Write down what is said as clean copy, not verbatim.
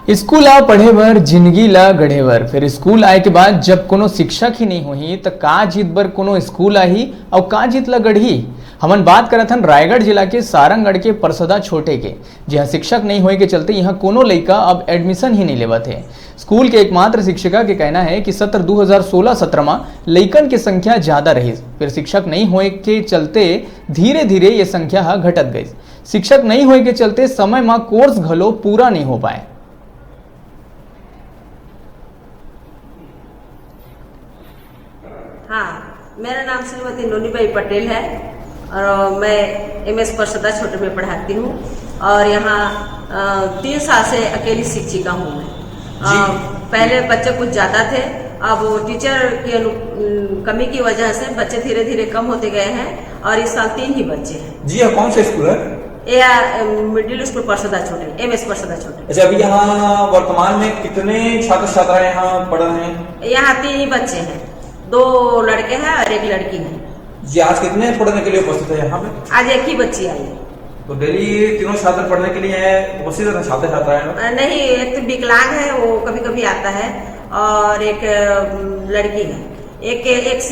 School आ पढ़े बर जिंदगी ला गढ़े बर फिर स्कूल आए के बाद जब कोनो शिक्षक ही नहीं होही तो का जीत बर कोनो स्कूल आही और का जीत ला गढ़ी। हमन बात करत हन रायगढ़ जिला के सारंगगढ़ के परसदा छोटे के, जहाँ शिक्षक नहीं होए के चलते यहाँ कोनो लड़का अब एडमिशन ही नहीं लेवत है। स्कूल के एकमात्र शिक्षिका के कहना है कि सत्र 2016-17 में लइकन के संख्या ज्यादा रही, फिर शिक्षक नहीं होए के चलते धीरे धीरे ये संख्या घटत गई। शिक्षक नहीं होए के चलते समय में कोर्स घलो पूरा नहीं हो पाए। हाँ, मेरा नाम श्रीमती नोनीबाई पटेल है और मैं एमएस परसदा छोटे में पढ़ाती हूँ और यहाँ 3 साल से अकेली शिक्षिका हूँ मैं। पहले बच्चे कुछ ज़्यादा थे, अब टीचर की कमी की वजह से बच्चे धीरे धीरे कम होते गए हैं और इस साल 3 ही बच्चे हैं। जी, कौन सा स्कूल है? मिडिल स्कूल परसदा छोटे, एमएस परसदा छोटे। अच्छा, अभी यहाँ वर्तमान में कितने छात्र छात्राएं यहाँ पढ़ रहे हैं? यहाँ 3 ही बच्चे हैं, 2 लड़के हैं और 1 लड़की है। जी, आज कितने पढ़ने के लिए उपस्थित है यहाँ पे? आज 1 ही बच्ची आई है। तो डेली तीनों छात्र पढ़ने के लिए उपस्थित है छात्र छात्राएं? नहीं, एक तो विकलांग है, वो कभी कभी आता है और एक लड़की है, एक